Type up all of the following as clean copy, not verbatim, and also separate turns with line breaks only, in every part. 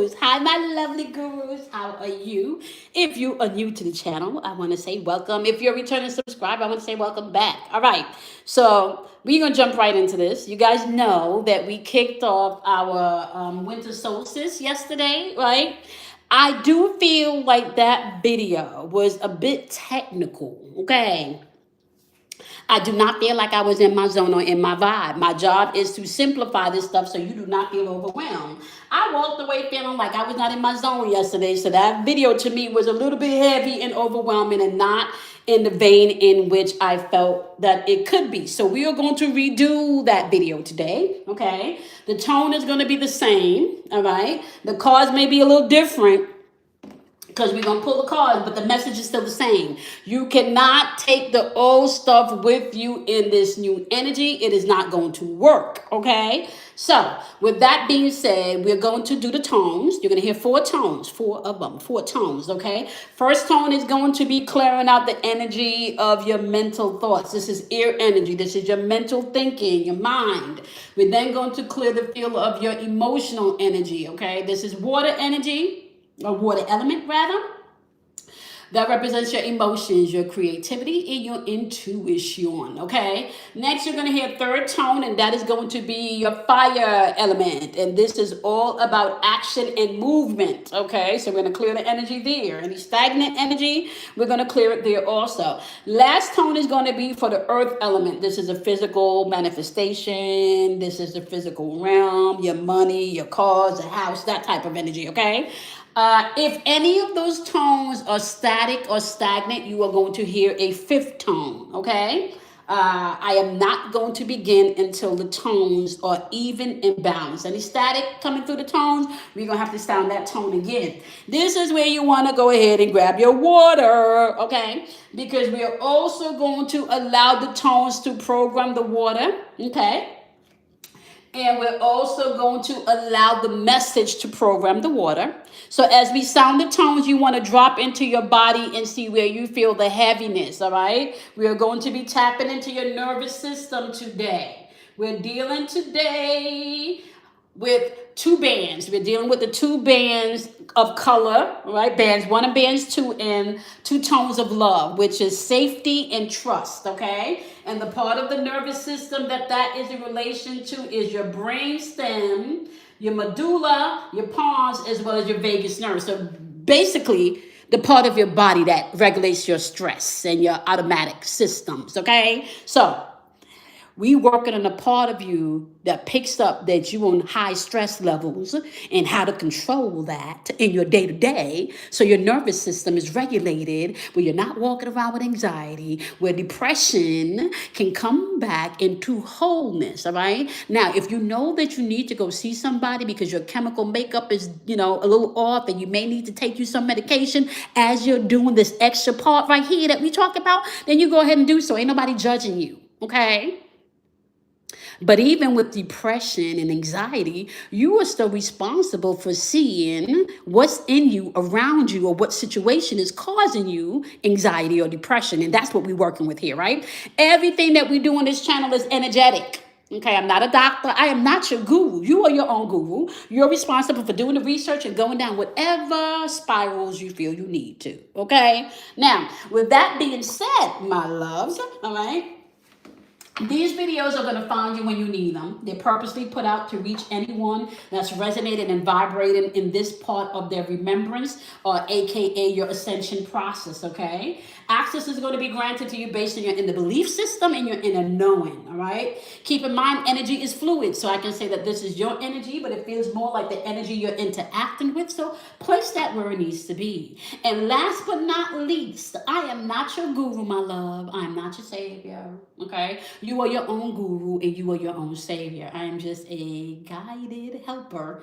gurus. Hi, my lovely gurus. How are you? If you are new to the channel, I want to say welcome. If you're a returning subscriber, I want to say welcome back. All right. So we're going to jump right into this. You guys know that we kicked off our winter solstice yesterday, right? I do feel like that video was a bit technical, okay? I do not feel like I was in my zone or in my vibe. My job is to simplify this stuff so you do not feel overwhelmed. I walked away feeling like I was not in my zone yesterday, so that video to me was a little bit heavy and overwhelming and not in the vein in which I felt that it could be. So we are going to redo that video today, okay? The tone is going to be the same, all right? The cause may be a little different, because we're going to pull the cards, but the message is still the same. You cannot take the old stuff with you in this new energy. It is not going to work, okay? So, with that being said, we're going to do the tones. You're going to hear four tones, four of them, four tones, okay? First tone is going to be clearing out the energy of your mental thoughts. This is ear energy. This is your mental thinking, your mind. We're then going to clear the field of your emotional energy, okay? This is water energy, or water element rather, that represents your emotions, your creativity, and your intuition, okay? Next, you're going to hear third tone, and that is going to be your fire element. And this is all about action and movement, okay? So we're going to clear the energy there. Any stagnant energy, we're going to clear it there also. Last tone is going to be for the earth element. This is a physical manifestation. This is the physical realm, your money, your cars, a house, that type of energy, okay? If any of those tones are static or stagnant, you are going to hear a fifth tone, okay? I am not going to begin until the tones are even in balance. Any static coming through the tones, we're going to have to sound that tone again. This is where you want to go ahead and grab your water, okay? Because we are also going to allow the tones to program the water, okay? And we're also going to allow the message to program the water. So as we sound the tones, you want to drop into your body and see where you feel the heaviness, all right? We are going to be tapping into your nervous system today. We're dealing today with two bands. We're dealing with the two bands of color, right? Bands one and bands two, and two tones of love, which is safety and trust, okay? And the part of the nervous system that is in relation to is your brain stem, your medulla, your pons, as well as your vagus nerve. So basically, the part of your body that regulates your stress and your automatic systems, okay? So we working on a part of you that picks up that you on high stress levels and how to control that in your day to day. So your nervous system is regulated, where you're not walking around with anxiety, where depression can come back into wholeness. All right. Now, if you know that you need to go see somebody because your chemical makeup is, a little off, and you may need to take you some medication as you're doing this extra part right here that we talked about, then you go ahead and do so. Ain't nobody judging you. Okay. But even with depression and anxiety, you are still responsible for seeing what's in you, around you, or what situation is causing you anxiety or depression. And that's what we're working with here, right? Everything that we do on this channel is energetic. Okay, I'm not a doctor. I am not your guru. You are your own guru. You're responsible for doing the research and going down whatever spirals you feel you need to. Okay? Now, with that being said, my loves, all right? These videos are going to find you when you need them. They're purposely put out to reach anyone that's resonating and vibrating in this part of their remembrance, or AKA your ascension process, okay? Access is going to be granted to you based on your inner belief system and your inner knowing, all right? Keep in mind, energy is fluid, so I can say that this is your energy, but it feels more like the energy you're interacting with, so place that where it needs to be. And last but not least, I am not your guru, my love. I am not your savior, okay? You are your own guru and you are your own savior. I am just a guided helper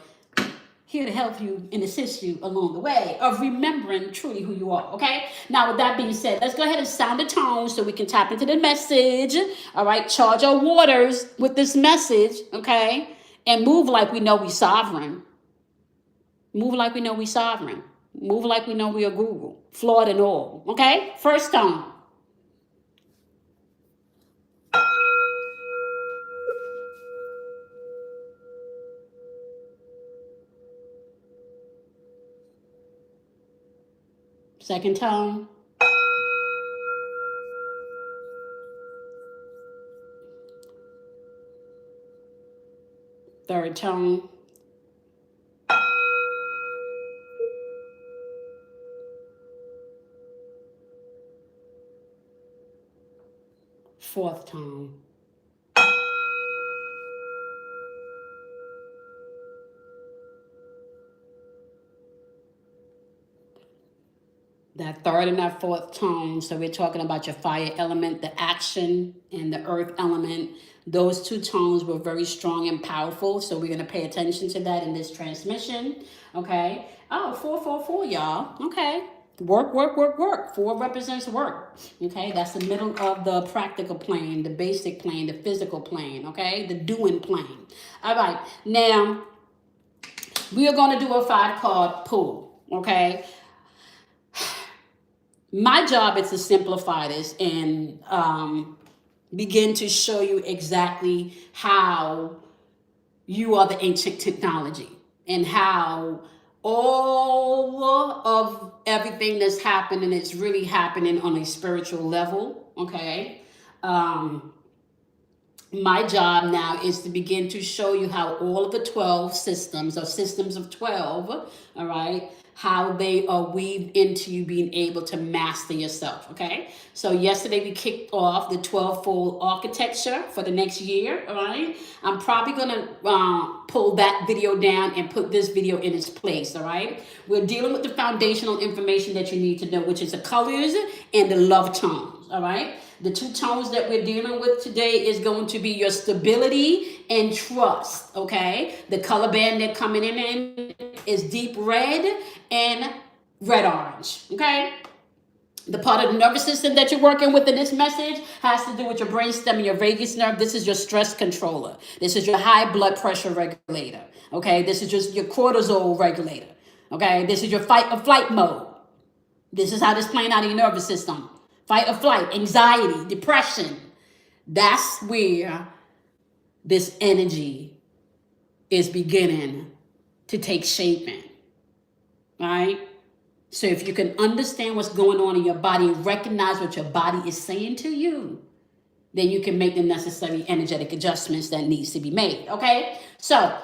here to help you and assist you along the way of remembering truly who you are, okay? Now, with that being said, let's go ahead and sound the tone so we can tap into the message, all right? Charge our waters with this message, okay? And move like we know we sovereign. Move like we know we sovereign. Move like we know we are guru, flawed and all, okay? First tone. Second tone. Third tone. Fourth tone. That third and that fourth tone. So we're talking about your fire element, the action, and the earth element. Those two tones were very strong and powerful. So we're going to pay attention to that in this transmission. Okay. Oh, 444, y'all. Okay. Work, work, work, work. 4 represents work. Okay. That's the middle of the practical plane, the basic plane, the physical plane. Okay. The doing plane. All right. Now, we are going to do a 5-card pull. Okay. My job is to simplify this and begin to show you exactly how you are the ancient technology and how all of everything that's happening is really happening on a spiritual level. Okay. My job now is to begin to show you how all of the 12 systems or systems of 12, all right, how they are weaved into you being able to master yourself, okay? So yesterday we kicked off the 12-fold architecture for the next year, all right? I'm probably going to pull that video down and put this video in its place, all right? We're dealing with the foundational information that you need to know, which is the colors and the love tones, all right? The 2 tones that we're dealing with today is going to be your stability and trust, okay? The color band that coming in is deep red and red orange, okay? The part of the nervous system that you're working with in this message has to do with your brainstem and your vagus nerve. This is your stress controller. This is your high blood pressure regulator, okay? This is just your cortisol regulator, okay? This is your fight or flight mode. This is how this playing out in your nervous system. Fight or flight, anxiety, depression. That's where this energy is beginning to take shape in. Right? So if you can understand what's going on in your body and recognize what your body is saying to you, then you can make the necessary energetic adjustments that needs to be made. Okay? So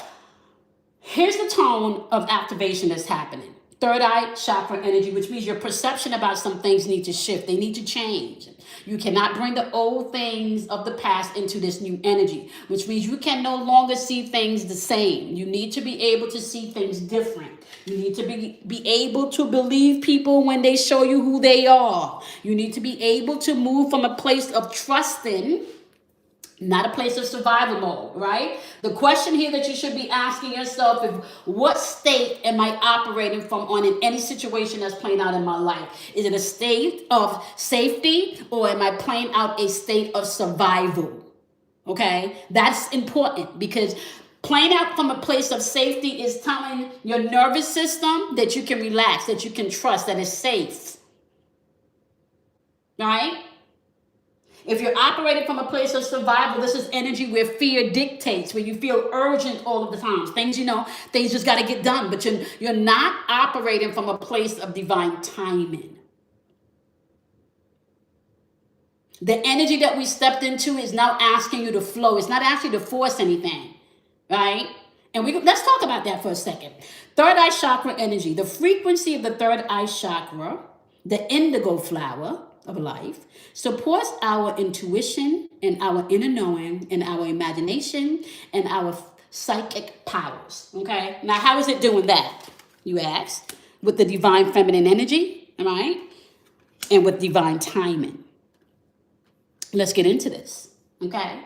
here's the tone of activation that's happening. Third eye chakra energy, which means your perception about some things need to shift. They need to change. You cannot bring the old things of the past into this new energy, which means you can no longer see things the same. You need to be able to see things different. You need to be able to believe people when they show you who they are. You need to be able to move from a place of trusting, not a place of survival mode, right? The question here that you should be asking yourself is, what state am I operating from on in any situation that's playing out in my life? Is it a state of safety, or am I playing out a state of survival? Okay, that's important, because playing out from a place of safety is telling your nervous system that you can relax, that you can trust, that it's safe, right? If you're operating from a place of survival, this is energy where fear dictates, where you feel urgent all of the time. Things, things just got to get done, but you're not operating from a place of divine timing. The energy that we stepped into is now asking you to flow. It's not asking you to force anything, right? And let's talk about that for a second. Third eye chakra energy, the frequency of the third eye chakra, the indigo flower of life, supports our intuition and our inner knowing and our imagination and our psychic powers. Okay, now how is it doing that, you ask? With the divine feminine energy, all right, and with divine timing. Let's get into this. Okay,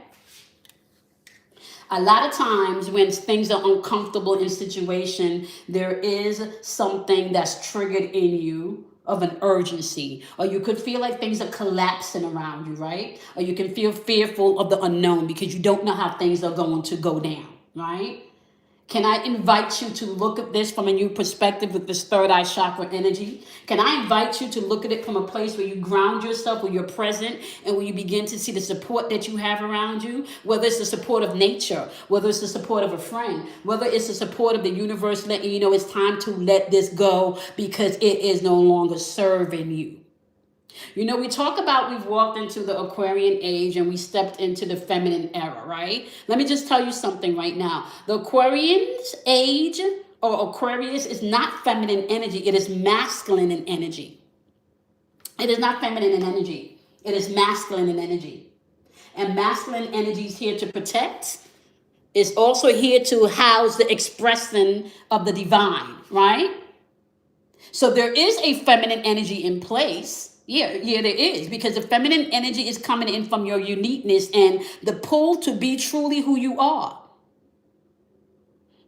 a lot of times when things are uncomfortable in situation, there is something that's triggered in you of an urgency, or you could feel like things are collapsing around you, right? Or you can feel fearful of the unknown because you don't know how things are going to go down, right? Can I invite you to look at this from a new perspective with this third eye chakra energy? Can I invite you to look at it from a place where you ground yourself, where you're present, and where you begin to see the support that you have around you? Whether it's the support of nature, whether it's the support of a friend, whether it's the support of the universe letting you know it's time to let this go because it is no longer serving you. You know, we talk about we've walked into the Aquarian age and we stepped into the feminine era, right? Let me just tell you something right now. The Aquarian's age or Aquarius is not feminine energy. It is masculine in energy. It is not feminine in energy. It is masculine in energy. And masculine energy is here to protect. It's also here to house the expression of the divine, right? So there is a feminine energy in place. Yeah, there is, because the feminine energy is coming in from your uniqueness and the pull to be truly who you are.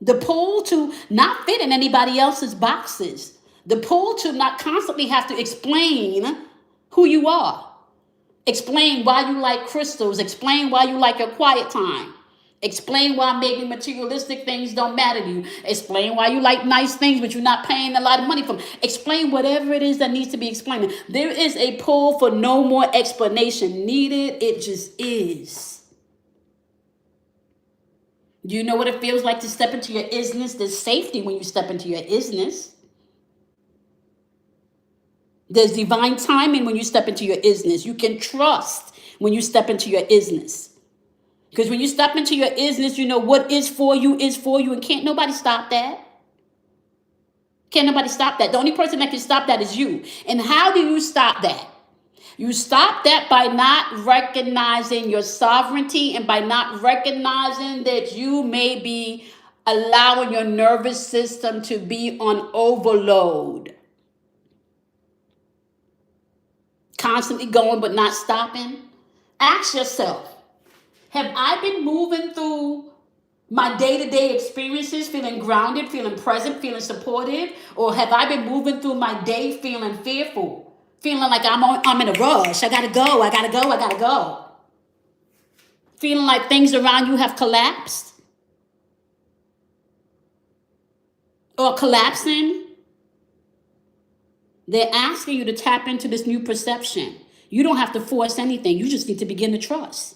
The pull to not fit in anybody else's boxes. The pull to not constantly have to explain who you are. Explain why you like crystals. Explain why you like your quiet time. Explain why maybe materialistic things don't matter to you. Explain why you like nice things, but you're not paying a lot of money for them. Explain whatever it is that needs to be explained. There is a pull for no more explanation needed. It just is. Do you know what it feels like to step into your isness? There's safety when you step into your isness. There's divine timing when you step into your isness. You can trust when you step into your isness. Because when you step into your isnness, you know what is for you, and can't nobody stop that. Can't nobody stop that. The only person that can stop that is you. And how do you stop that? You stop that by not recognizing your sovereignty and by not recognizing that you may be allowing your nervous system to be on overload. Constantly going but not stopping. Ask yourself, have I been moving through my day-to-day experiences feeling grounded, feeling present, feeling supported? Or have I been moving through my day feeling fearful, feeling like I'm in a rush? I gotta go. Feeling like things around you have collapsed or collapsing? They're asking you to tap into this new perception. You don't have to force anything. You just need to begin to trust.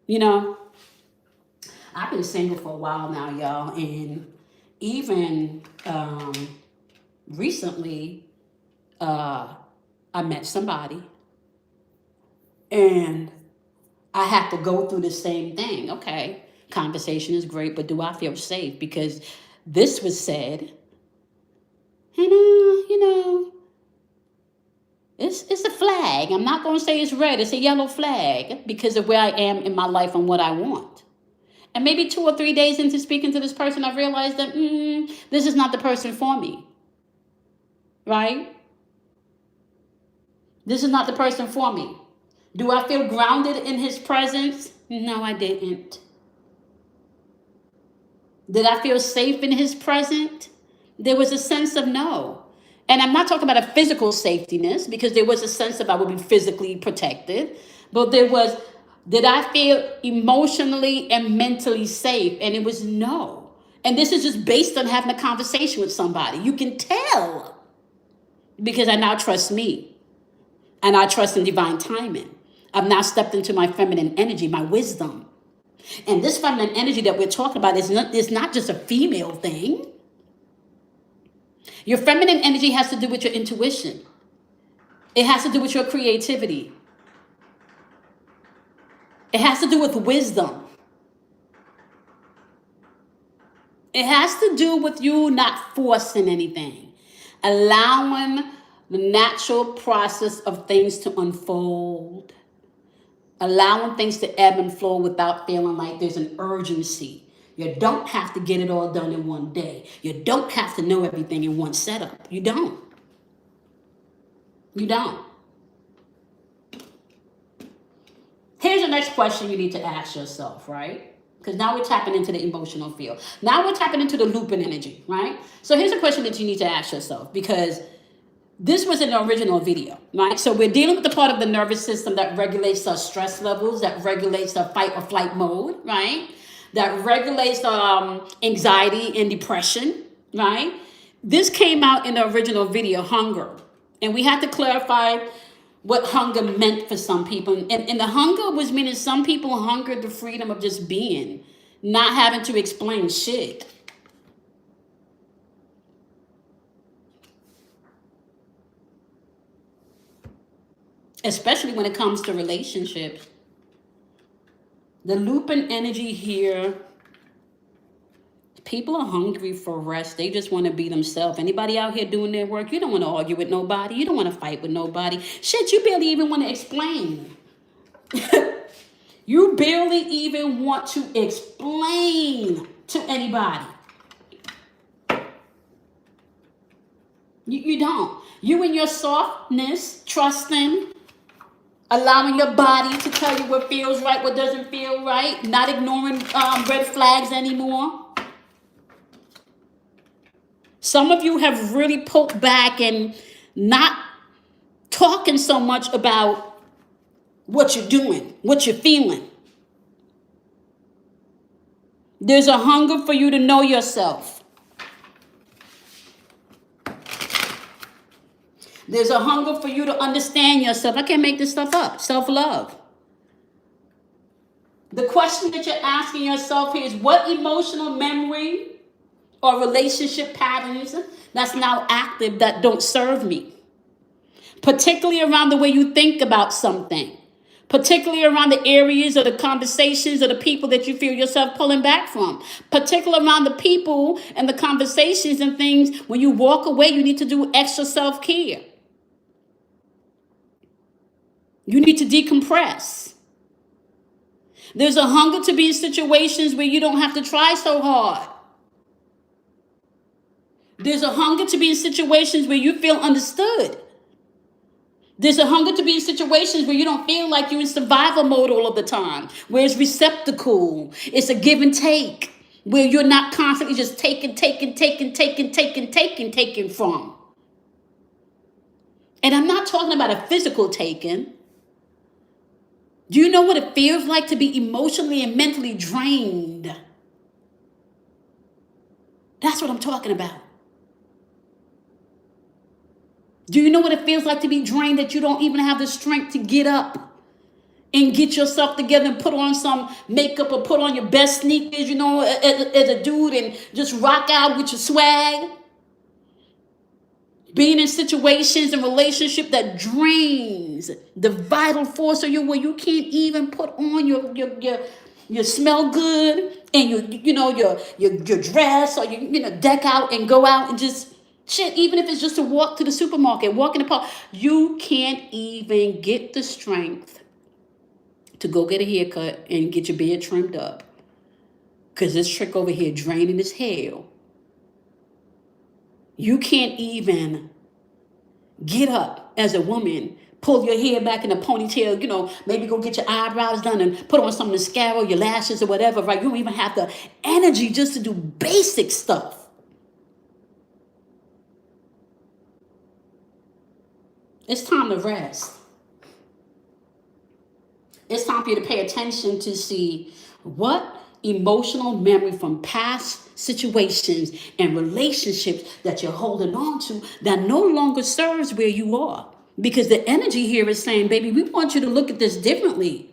You know, I've been single for a while now, y'all, and even recently I met somebody and I had to go through the same thing. Okay, conversation is great, but do I feel safe? Because this was said, it's a flag. I'm not going to say it's red. It's a yellow flag because of where I am in my life and what I want. And maybe 2 or 3 days into speaking to this person, I realized that this is not the person for me. Right? This is not the person for me. Do I feel grounded in his presence? No, I didn't. Did I feel safe in his presence? There was a sense of no. And I'm not talking about a physical safetyness, because there was a sense of I would be physically protected. But did I feel emotionally and mentally safe? And it was no. And this is just based on having a conversation with somebody. You can tell because I now trust me. And I trust in divine timing. I've now stepped into my feminine energy, my wisdom. And this feminine energy that we're talking about is not just a female thing. Your feminine energy has to do with your intuition. It has to do with your creativity. It has to do with wisdom. It has to do with you not forcing anything, allowing the natural process of things to unfold, allowing things to ebb and flow without feeling like there's an urgency. You don't have to get it all done in one day. You don't have to know everything in one setup. You don't. You don't. Here's the next question you need to ask yourself, right? Because now we're tapping into the emotional field. Now we're tapping into the looping energy, right? So here's a question that you need to ask yourself, because this was an original video, right? So we're dealing with the part of the nervous system that regulates our stress levels, that regulates our fight or flight mode, right? that regulates anxiety and depression, right? This came out in the original video, hunger. And we had to clarify what hunger meant for some people. And the hunger was meaning some people hungered the freedom of just being, not having to explain shit. Especially when it comes to relationships. The looping energy here, people are hungry for rest. They just want to be themselves. Anybody out here doing their work, you don't want to argue with nobody. You don't want to fight with nobody. Shit, you barely even want to explain. You barely even want to explain to anybody. You don't. You and your softness, trusting, allowing your body to tell you what feels right, what doesn't feel right, not ignoring red flags anymore. Some of you have really pulled back and not talking so much about what you're doing, what you're feeling. There's a hunger for you to know yourself. There's a hunger for you to understand yourself. I can't make this stuff up. Self-love. The question that you're asking yourself here is, what emotional memory or relationship patterns that's now active that don't serve me? Particularly around the way you think about something. Particularly around the areas or the conversations or the people that you feel yourself pulling back from. Particularly around the people and the conversations and things, when you walk away, you need to do extra self-care. You need to decompress. There's a hunger to be in situations where you don't have to try so hard. There's a hunger to be in situations where you feel understood. There's a hunger to be in situations where you don't feel like you're in survival mode all of the time, where it's receptacle, it's a give and take, where you're not constantly just taking from. And I'm not talking about a physical taking. Do you know what it feels like to be emotionally and mentally drained? That's what I'm talking about. Do you know what it feels like to be drained, that you don't even have the strength to get up and get yourself together and put on some makeup or put on your best sneakers, as a dude, and just rock out with your swag? Being in situations and relationship that drains the vital force of you, where you can't even put on your smell good and your dress, or deck out and go out and just shit, even if it's just to walk to the supermarket, walk in the park. You can't even get the strength to go get a haircut and get your beard trimmed up, because this trick over here draining as hell. You can't even get up as a woman, pull your hair back in a ponytail, maybe go get your eyebrows done and put on some mascara, your lashes or whatever, right? You don't even have the energy just to do basic stuff. It's time to rest. It's time for you to pay attention to see what emotional memory from past situations and relationships that you're holding on to that no longer serves where you are. Because the energy here is saying, baby, we want you to look at this differently.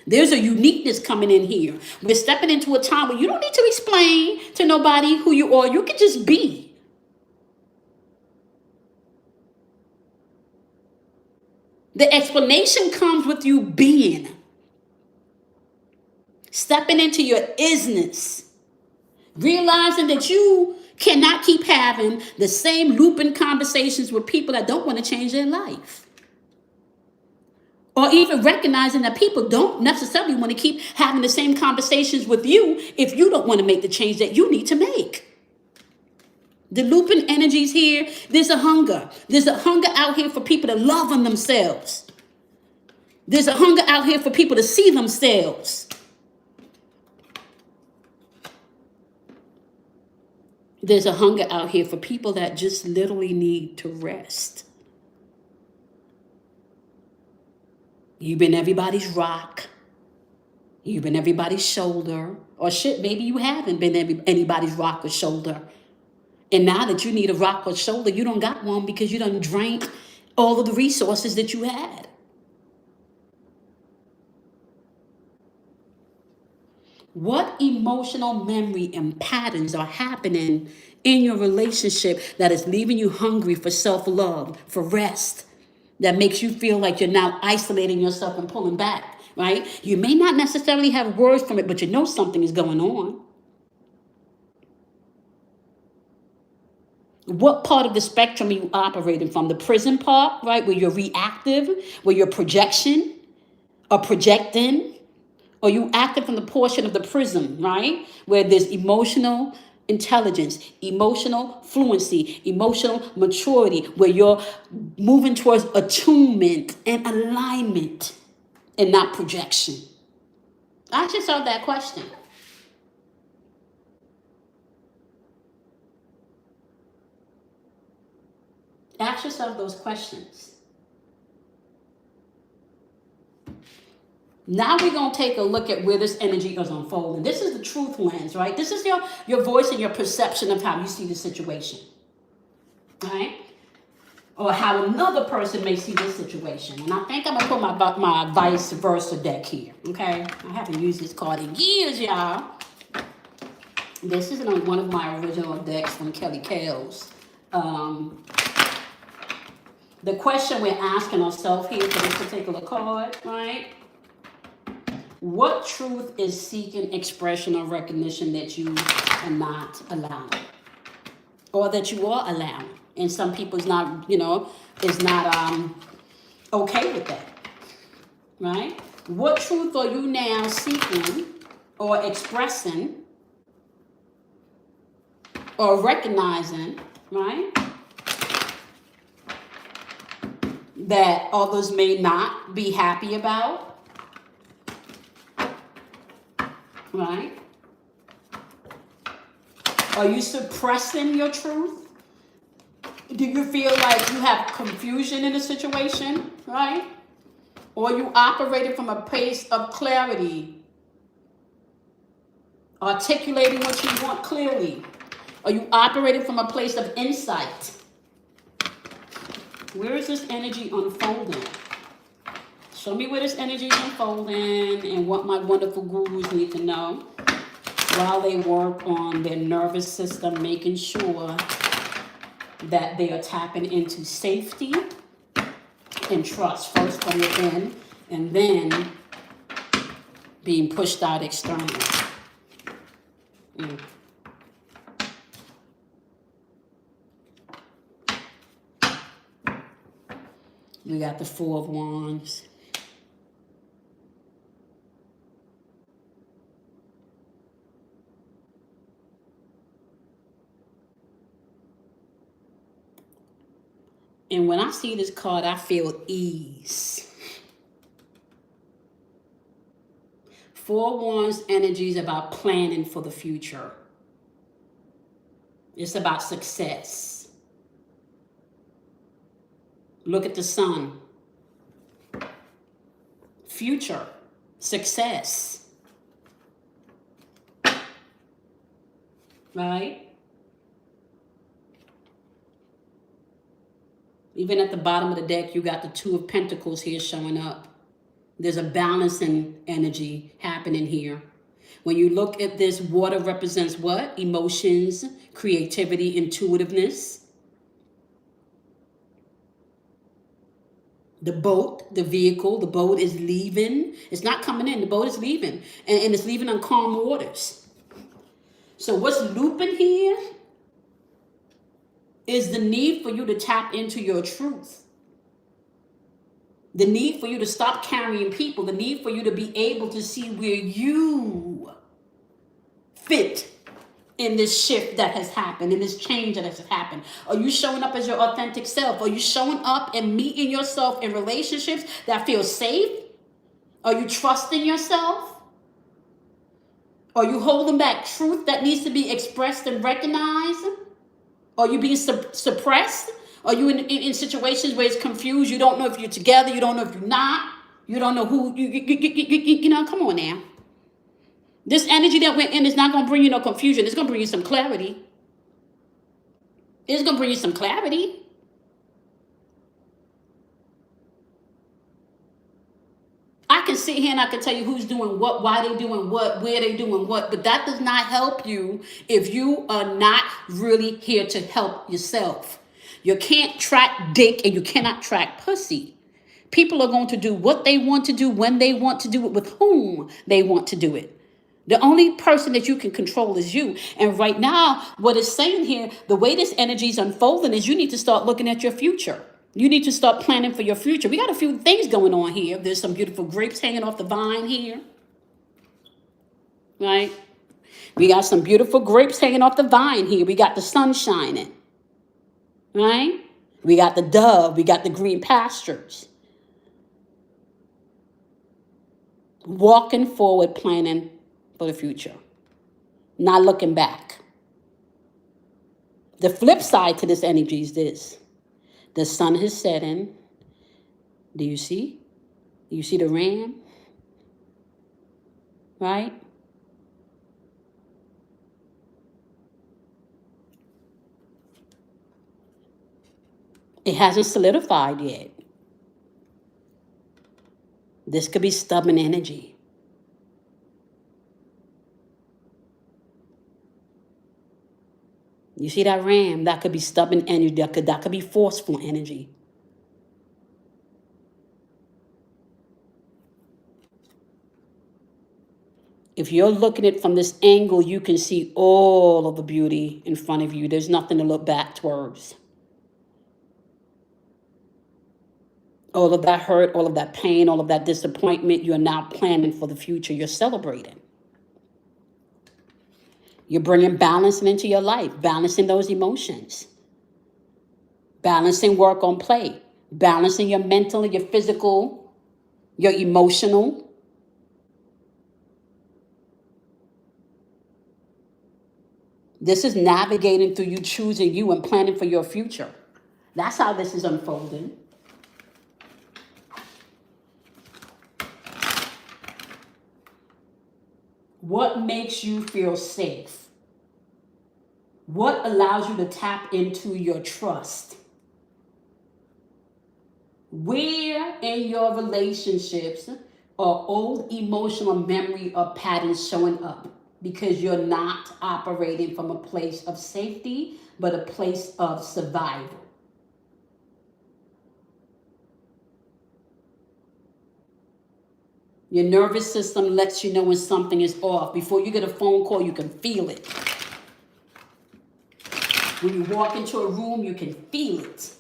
There's a uniqueness coming in here. We're stepping into a time where you don't need to explain to nobody who you are. You can just be. The explanation comes with you being. Stepping into your isness. Realizing that you cannot keep having the same looping conversations with people that don't want to change their life. Or even recognizing that people don't necessarily want to keep having the same conversations with you if you don't want to make the change that you need to make. The looping energies here, there's a hunger. There's a hunger out here for people to love on themselves. There's a hunger out here for people to see themselves. There's a hunger out here for people that just literally need to rest. You've been everybody's rock. You've been everybody's shoulder, or shit, maybe you haven't been anybody's rock or shoulder. And now that you need a rock or shoulder, you don't got one because you done drank all of the resources that you had. What emotional memory and patterns are happening in your relationship that is leaving you hungry for self-love, for rest, that makes you feel like you're now isolating yourself and pulling back, right? You may not necessarily have words from it, but you know something is going on. What part of the spectrum are you operating from? The prison part, right? Where you're reactive, where you're projection or projecting, or you active from the portion of the prism, right? Where there's emotional intelligence, emotional fluency, emotional maturity, where you're moving towards attunement and alignment and not projection. Ask yourself that question. Ask yourself those questions. Now we're going to take a look at where this energy is unfolding. This is the truth lens, right? This is your voice and your perception of how you see the situation, right? Or how another person may see this situation. And I think I'm going to put my vice versa deck here, okay? I haven't used this card in years, y'all. This is one of my original decks from Kelly Kales. The question we're asking ourselves here for this particular card, right? What truth is seeking expression or recognition that you are not allowing? Or that you are allowing? And some people's not, is not okay with that. Right? What truth are you now seeking or expressing or recognizing, right? That others may not be happy about? Right? Are you suppressing your truth? Do you feel like you have confusion in a situation, right? Or you operating from a place of clarity, articulating what you want clearly? Are you operating from a place of insight? Where is this energy unfolding? Show me where this energy is unfolding and what my wonderful gurus need to know while they work on their nervous system, making sure that they are tapping into safety and trust, first from within and then being pushed out externally. We got the Four of Wands. And when I see this card, I feel ease. Four Wands energy is about planning for the future. It's about success. Look at the sun. Future. Success. Right? Even at the bottom of the deck, you got the Two of Pentacles here showing up. There's a balancing energy happening here. When you look at this, water represents what? Emotions, creativity, intuitiveness. The boat, the vehicle, the boat is leaving. It's not coming in. The boat is leaving. And it's leaving on calm waters. So what's looping here is the need for you to tap into your truth. The need for you to stop carrying people. The need for you to be able to see where you fit in this shift that has happened, in this change that has happened. Are you showing up as your authentic self? Are you showing up and meeting yourself in relationships that feel safe? Are you trusting yourself? Are you holding back truth that needs to be expressed and recognized? Are you being suppressed? Are you in situations where it's confused? You don't know if you're together. You don't know if you're not. You don't know who, come on now. This energy that we're in is not going to bring you no confusion. It's going to bring you some clarity. It's going to bring you some clarity. I can sit here and I can tell you who's doing what, why they doing what, where they doing what, but that does not help you if you are not really here to help yourself. You can't track dick and you cannot track pussy. People are going to do what they want to do, when they want to do it, with whom they want to do it. The only person that you can control is you. And right now, what it's saying here, the way this energy is unfolding is you need to start looking at your future. You need to start planning for your future. We got a few things going on here. There's some beautiful grapes hanging off the vine here. Right? We got some beautiful grapes hanging off the vine here. We got the sun shining. Right? We got the dove. We got the green pastures. Walking forward, planning for the future. Not looking back. The flip side to this energy is this. The sun is setting. Do you see? You see the ram? Right? It hasn't solidified yet. This could be stubborn energy. You see that ram? That could be stubborn energy. That could be forceful energy. If you're looking at it from this angle, you can see all of the beauty in front of you. There's nothing to look back towards. All of that hurt, all of that pain, all of that disappointment, you're now planning for the future. You're celebrating. You're bringing balance into your life, balancing those emotions, balancing work on play, balancing your mental, your physical, your emotional. This is navigating through you choosing you and planning for your future. That's how this is unfolding. What makes you feel safe? What allows you to tap into your trust? Where in your relationships are old emotional memory or patterns showing up? Because you're not operating from a place of safety, but a place of survival. Your nervous system lets you know when something is off. Before you get a phone call, you can feel it. When you walk into a room, you can feel it.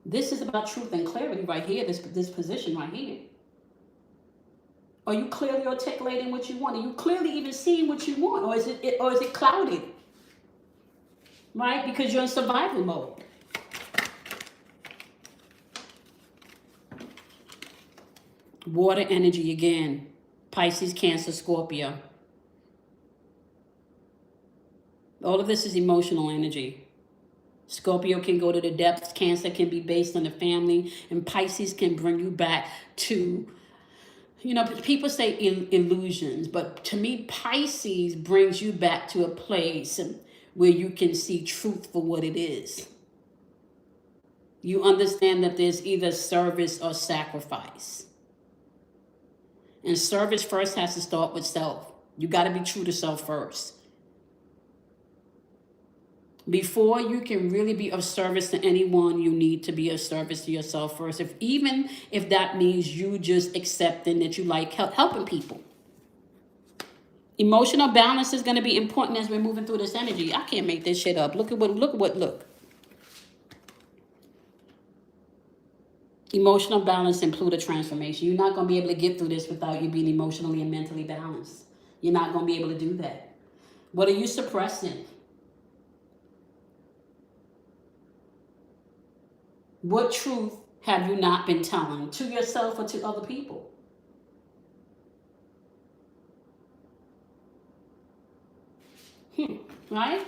This is about truth and clarity right here, this position right here. Are you clearly articulating what you want? Are you clearly even seeing what you want? Or is it clouded? Right? Because you're in survival mode. Water energy again. Pisces, Cancer, Scorpio. All of this is emotional energy. Scorpio can go to the depths. Cancer can be based on the family. And Pisces can bring you back to, people say illusions. But to me, Pisces brings you back to a place where you can see truth for what it is. You understand that there's either service or sacrifice. And service first has to start with self. You got to be true to self first. Before you can really be of service to anyone, you need to be of service to yourself first. Even if that means you just accepting that you like helping people. Emotional balance is going to be important as we're moving through this energy. I can't make this shit up. Look. Emotional balance includes a transformation. You're not going to be able to get through this without you being emotionally and mentally balanced. You're not going to be able to do that. What are you suppressing? What truth have you not been telling to yourself or to other people? Right?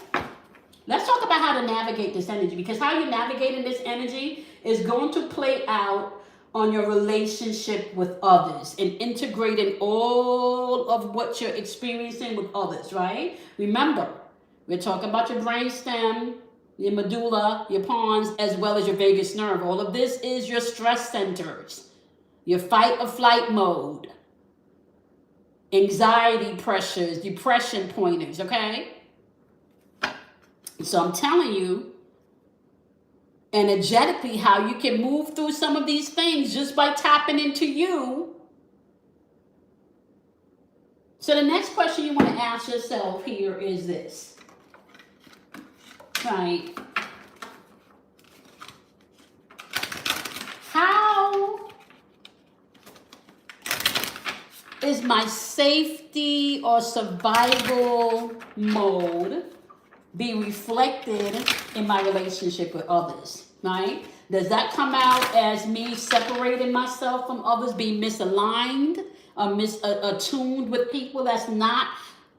Let's talk about how to navigate this energy, because how you're navigating this energy is going to play out on your relationship with others and integrating all of what you're experiencing with others, right? Remember, we're talking about your brainstem, your medulla, your pons, as well as your vagus nerve. All of this is your stress centers, your fight or flight mode, anxiety pressures, depression pointers, okay? So I'm telling you energetically how you can move through some of these things just by tapping into you. So the next question you want to ask yourself here is this, right? How is my safety or survival mode be reflected in my relationship with others, right? Does that come out as me separating myself from others, being misaligned or attuned with people that's not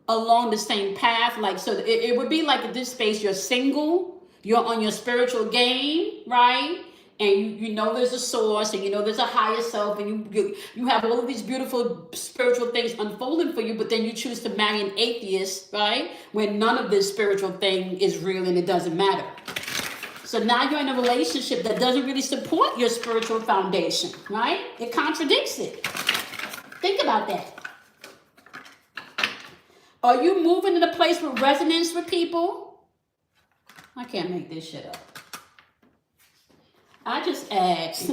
along the same path? Like, so it would be like in this space, you're single, you're on your spiritual game, right? And you know there's a source, and you know there's a higher self, and you have all of these beautiful spiritual things unfolding for you, but then you choose to marry an atheist, right? When none of this spiritual thing is real and it doesn't matter. So now you're in a relationship that doesn't really support your spiritual foundation, right? It contradicts it. Think about that. Are you moving in a place with resonance with people? I can't make this shit up. I just asked,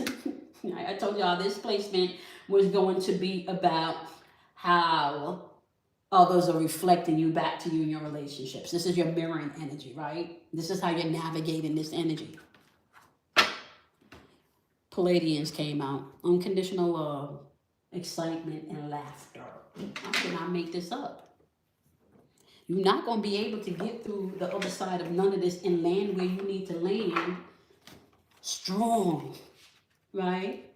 I told y'all this placement was going to be about how others are reflecting you back to you in your relationships. This is your mirroring energy, right? This is how you're navigating this energy. Palladians came out. Unconditional love, excitement, and laughter. How can I make this up? You're not going to be able to get through the other side of none of this and land where you need to land strong, right?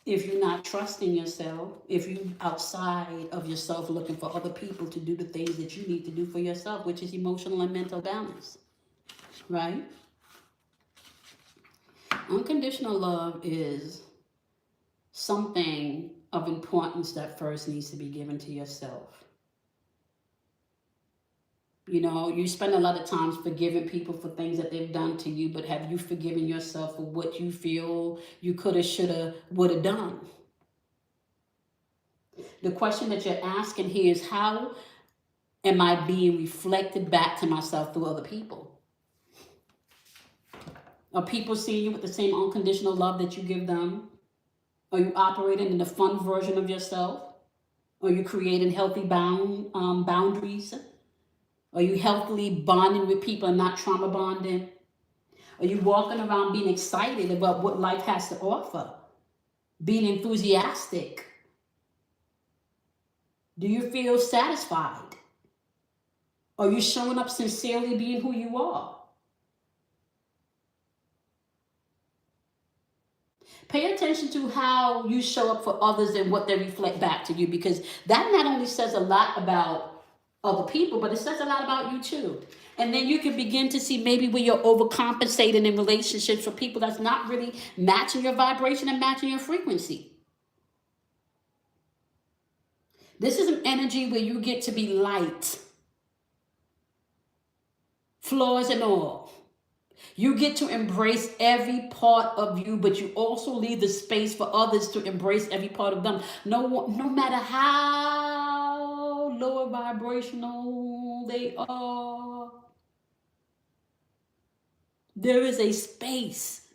If you're not trusting yourself, if you're outside of yourself looking for other people to do the things that you need to do for yourself, which is emotional and mental balance, right? Unconditional love is something of importance that first needs to be given to yourself. You know, you spend a lot of times forgiving people for things that they've done to you, but have you forgiven yourself for what you feel you coulda, shoulda, woulda done? The question that you're asking here is, how am I being reflected back to myself through other people? Are people seeing you with the same unconditional love that you give them? Are you operating in the fun version of yourself? Are you creating healthy boundaries? Are you healthily bonding with people and not trauma bonding? Are you walking around being excited about what life has to offer? Being enthusiastic? Do you feel satisfied? Are you showing up sincerely being who you are? Pay attention to how you show up for others and what they reflect back to you, because that not only says a lot about other people, but it says a lot about you too. And then you can begin to see maybe where you're overcompensating in relationships for people that's not really matching your vibration and matching your frequency. This is an energy where you get to be light, flaws and all. You get to embrace every part of you, but you also leave the space for others to embrace every part of them. No matter how lower vibrational they are, there is a space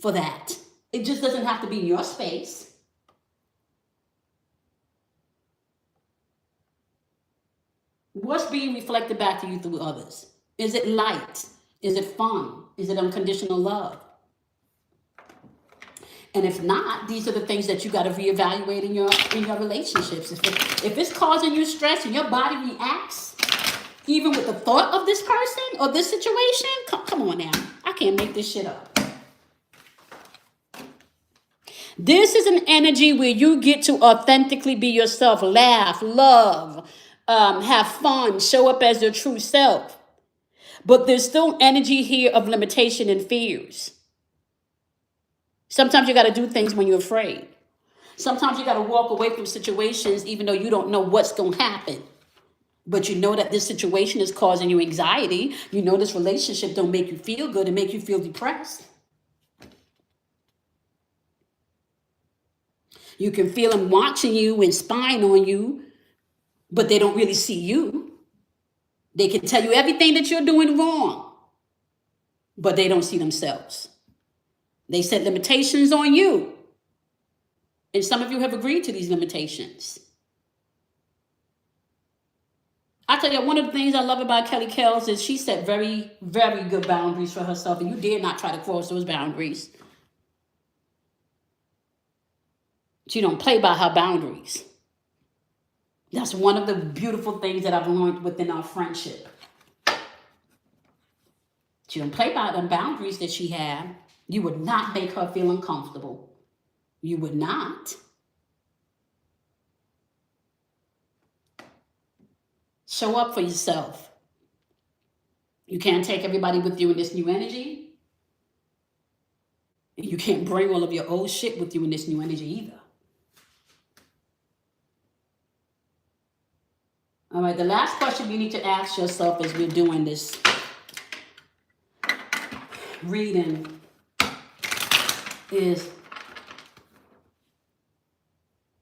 for that. It just doesn't have to be in your space. What's being reflected back to you through others? Is it light? Is it fun? Is it unconditional love? And if not, these are the things that you got to reevaluate in your relationships. If it's causing you stress and your body reacts, even with the thought of this person or this situation, come on now. I can't make this shit up. This is an energy where you get to authentically be yourself, laugh, love, have fun, show up as your true self. But there's still energy here of limitation and fears. Sometimes you got to do things when you're afraid. Sometimes you got to walk away from situations even though you don't know what's going to happen. But you know that this situation is causing you anxiety. You know this relationship don't make you feel good and make you feel depressed. You can feel them watching you and spying on you, but they don't really see you. They can tell you everything that you're doing wrong, but they don't see themselves. They set limitations on you. And some of you have agreed to these limitations. I tell you, one of the things I love about Kelly Kells is she set very, very good boundaries for herself, and you dare not try to cross those boundaries. She don't play by her boundaries. That's one of the beautiful things that I've learned within our friendship. She don't play by them boundaries that she had. You would not make her feel uncomfortable. You would not. Show up for yourself. You can't take everybody with you in this new energy. You can't bring all of your old shit with you in this new energy either. All right, the last question you need to ask yourself as we're doing this reading is,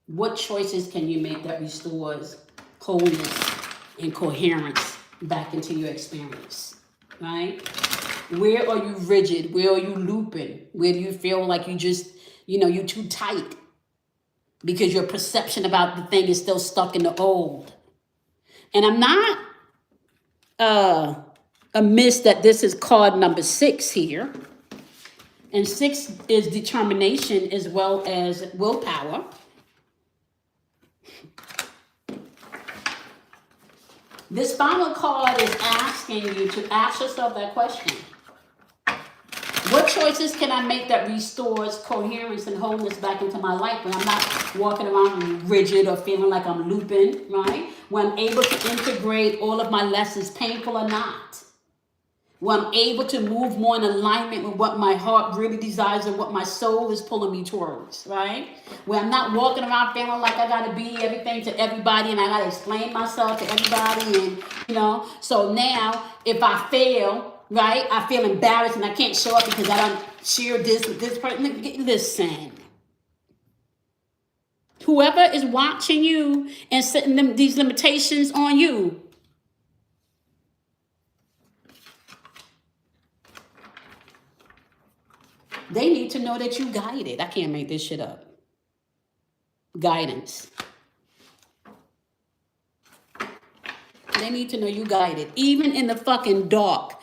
what choices can you make that restores wholeness and coherence back into your experience, right? Where are you rigid? Where are you looping? Where do you feel like you just, you're too tight because your perception about the thing is still stuck in the old? And I'm not amiss that this is card number 6 here. And 6 is determination as well as willpower. This final card is asking you to ask yourself that question. What choices can I make that restores coherence and wholeness back into my life when I'm not walking around rigid or feeling like I'm looping, right? When I'm able to integrate all of my lessons, painful or not. When I'm able to move more in alignment with what my heart really desires and what my soul is pulling me towards, right? Where I'm not walking around feeling like I got to be everything to everybody and I got to explain myself to everybody. And, so now if I fail, right, I feel embarrassed and I can't show up because I don't share this with this person. Listen. Whoever is watching you and setting these limitations on you, they need to know that you guided. I can't make this shit up. Guidance. They need to know you guided. Even in the fucking dark.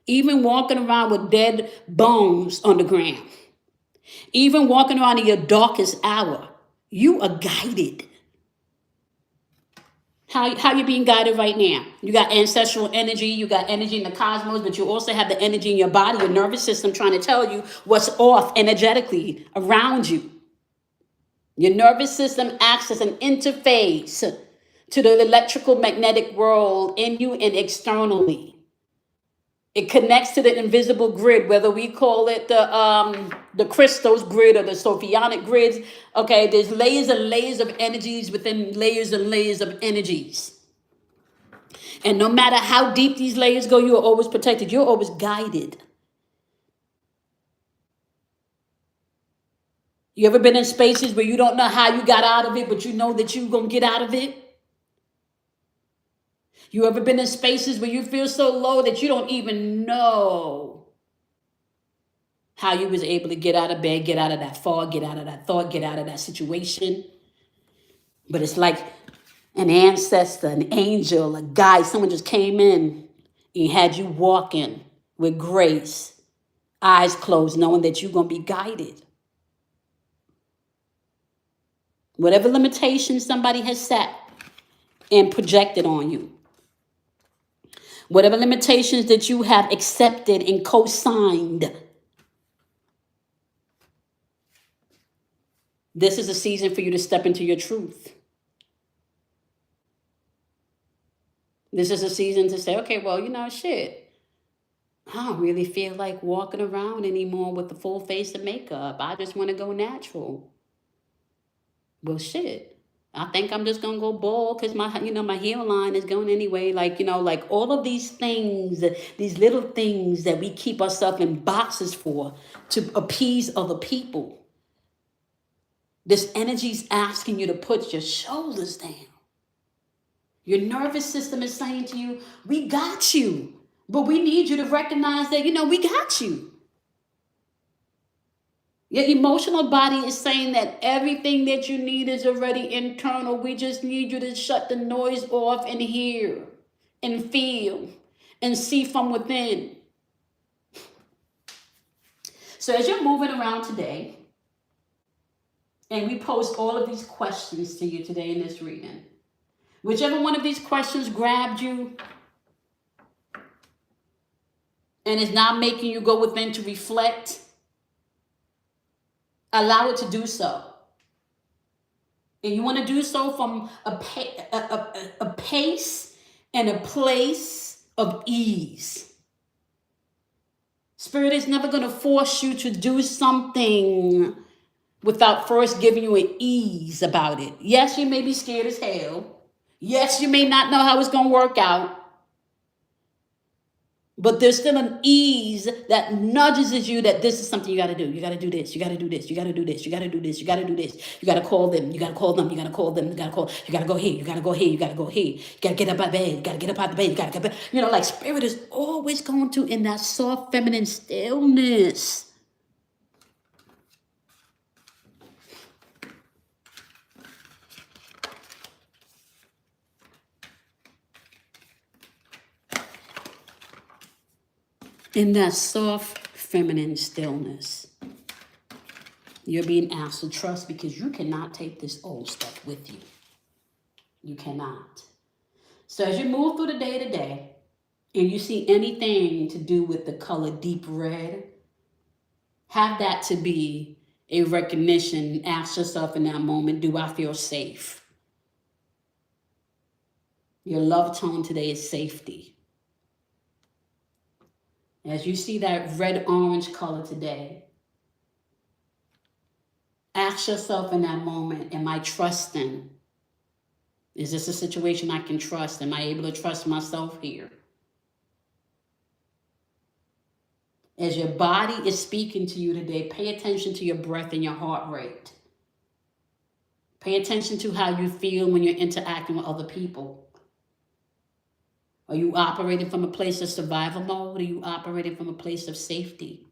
Even walking around with dead bones on the ground. Even walking around in your darkest hour. You are guided. How you being guided right now? You got ancestral energy, you got energy in the cosmos, but you also have the energy in your body, your nervous system trying to tell you what's off energetically around you. Your nervous system acts as an interface to the electrical magnetic world in you and externally. It connects to the invisible grid, whether we call it the crystals grid or the Sophionic grids. Okay, there's layers and layers of energies within layers and layers of energies. And no matter how deep these layers go, you are always protected. You're always guided. You ever been in spaces where you don't know how you got out of it, but you know that you're going to get out of it? You ever been in spaces where you feel so low that you don't even know how you was able to get out of bed, get out of that fog, get out of that thought, get out of that situation? But it's like an ancestor, an angel, a guide, someone just came in and had you walking with grace, eyes closed, knowing that you're going to be guided. Whatever limitations somebody has set and projected on you, whatever limitations that you have accepted and co-signed, this is a season for you to step into your truth. This is a season to say, okay, well, shit. I don't really feel like walking around anymore with the full face of makeup. I just want to go natural. Well, shit. I think I'm just gonna go bald because my hairline is going anyway. Like, like all of these things, these little things that we keep ourselves in boxes for to appease other people. This energy's asking you to put your shoulders down. Your nervous system is saying to you, we got you. But we need you to recognize that, we got you. Your emotional body is saying that everything that you need is already internal. We just need you to shut the noise off and hear and feel and see from within. So as you're moving around today, and we post all of these questions to you today in this reading, whichever one of these questions grabbed you and is now making you go within to reflect, allow it to do so. And you want to do so from a pace and a place of ease. Spirit is never going to force you to do something without first giving you an ease about it. Yes, you may be scared as hell. Yes, you may not know how it's going to work out. But there's still an ease that nudges you that this is something you got to do. You got to do this. You got to do this. You got to do this. You got to do this. You got to do this. You got to call them. You got to call them. You got to call them. You got to call. You got to go here. You got to go here. You got to go here. You got to get up out of bed. You got to get up out of bed. You got to get up. Like spirit is always going to in that soft feminine stillness. In that soft feminine stillness, you're being asked to trust because you cannot take this old stuff with you. You cannot. So as you move through the day to day and you see anything to do with the color deep red, have that to be a recognition. Ask yourself in that moment, do I feel safe? Your love tone today is safety. As you see that red-orange color today, ask yourself in that moment, am I trusting? Is this a situation I can trust? Am I able to trust myself here? As your body is speaking to you today, pay attention to your breath and your heart rate. Pay attention to how you feel when you're interacting with other people. Are you operating from a place of survival mode? Are you operating from a place of safety?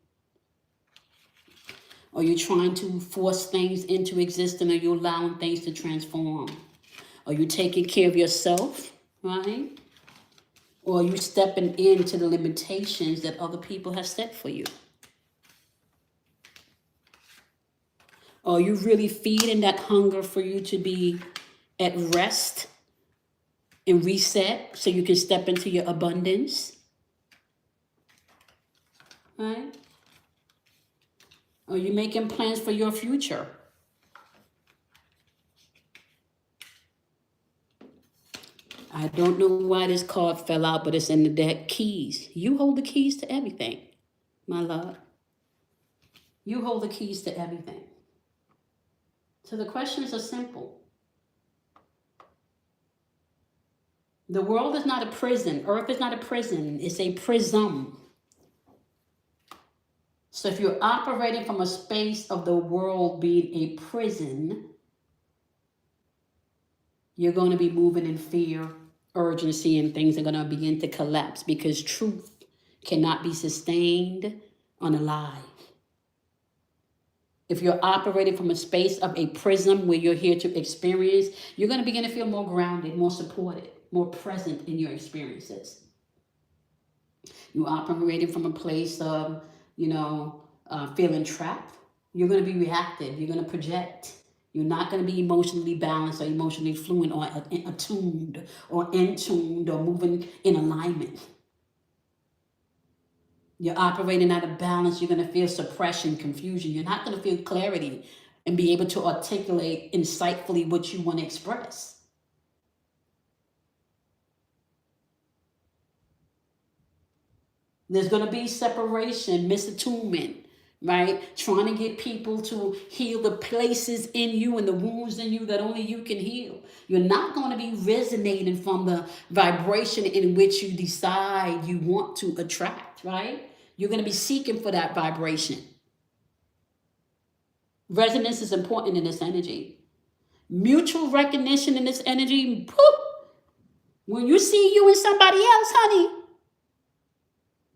Are you trying to force things into existence? Are you allowing things to transform? Are you taking care of yourself, right? Or are you stepping into the limitations that other people have set for you? Are you really feeding that hunger for you to be at rest and reset so you can step into your abundance? Right? Are you making plans for your future? I don't know why this card fell out, but it's in the deck. Keys. You hold the keys to everything, my love. You hold the keys to everything. So the questions are simple. The world is not a prison. Earth is not a prison. It's a prism. So if you're operating from a space of the world being a prison, you're going to be moving in fear, urgency, and things are going to begin to collapse because truth cannot be sustained on a lie. If you're operating from a space of a prism where you're here to experience, you're going to begin to feel more grounded, more supported, more present in your experiences. You're operating from a place of, feeling trapped. You're going to be reactive. You're going to project. You're not going to be emotionally balanced or emotionally fluent or attuned or in-tuned or moving in alignment. You're operating out of balance. You're going to feel suppression, confusion. You're not going to feel clarity and be able to articulate insightfully what you want to express. There's going to be separation, misattunement, right? Trying to get people to heal the places in you and the wounds in you that only you can heal. You're not going to be resonating from the vibration in which you decide you want to attract, right? You're going to be seeking for that vibration. Resonance is important in this energy. Mutual recognition in this energy. Poof, when you see you and somebody else, honey.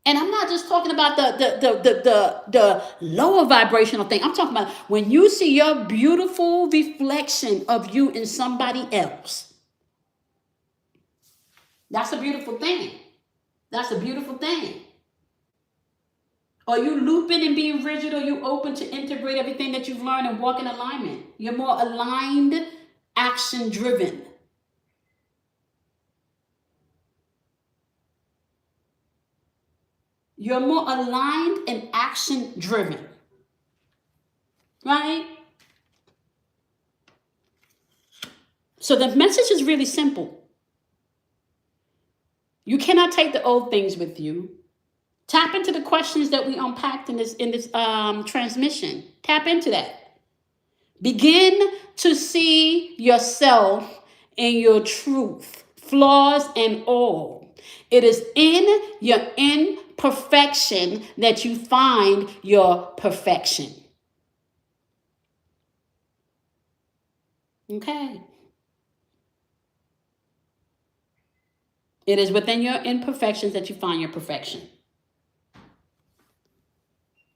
And I'm not just talking about the lower vibrational thing. I'm talking about when you see your beautiful reflection of you in somebody else. That's a beautiful thing. That's a beautiful thing. Are you looping and being rigid, or you open to integrate everything that you've learned and walk in alignment? You're more aligned, action driven. You're more aligned and action driven. Right? So the message is really simple. You cannot take the old things with you. Tap into the questions that we unpacked in this transmission. Tap into that. Begin to see yourself in your truth, flaws and all. It is in your imperfection that you find your perfection. Okay. It is within your imperfections that you find your perfection.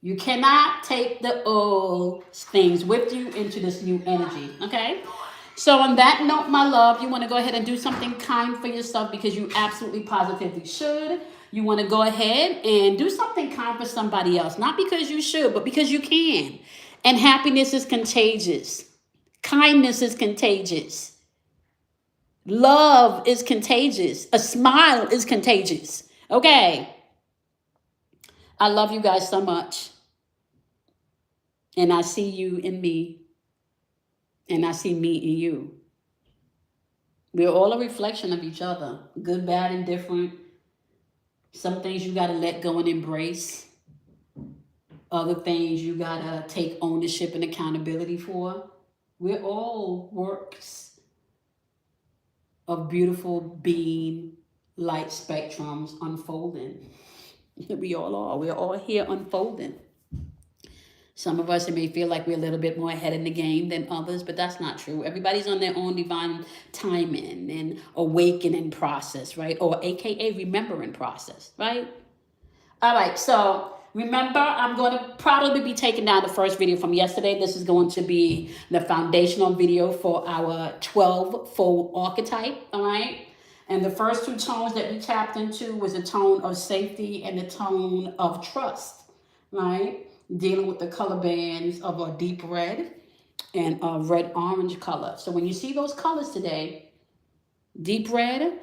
You cannot take the old things with you into this new energy, okay? So on that note, my love, you want to go ahead and do something kind for yourself because you absolutely positively should. You want to go ahead and do something kind for somebody else, not because you should, but because you can. And happiness is contagious. Kindness is contagious. Love is contagious. A smile is contagious. Okay. I love you guys so much. And I see you in me. And I see me in you. We're all a reflection of each other. Good, bad, and different. Some things you got to let go and embrace. Other things you got to take ownership and accountability for. We're all works of beautiful being light spectrums unfolding. We all are. We're all here unfolding. Some of us, it may feel like we're a little bit more ahead in the game than others, but that's not true. Everybody's on their own divine timing and awakening process, right? Or AKA remembering process, right? All right, so remember, I'm going to probably be taking down the first video from yesterday. This is going to be the foundational video for our 12-fold archetype, all right? And the first two tones that we tapped into was the tone of safety and the tone of trust, right? Dealing with the color bands of a deep red and a red-orange color. So when you see those colors today, deep red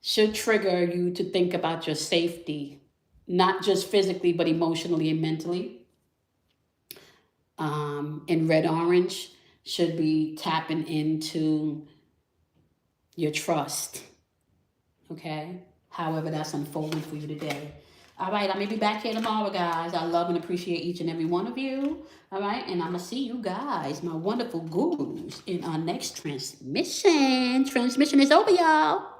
should trigger you to think about your safety, not just physically, but emotionally and mentally. And red-orange should be tapping into your trust, okay? However that's unfolding for you today. All right, I'm going to be back here tomorrow, guys. I love and appreciate each and every one of you. All right, and I'm going to see you guys, my wonderful gurus, in our next transmission. Transmission is over, y'all.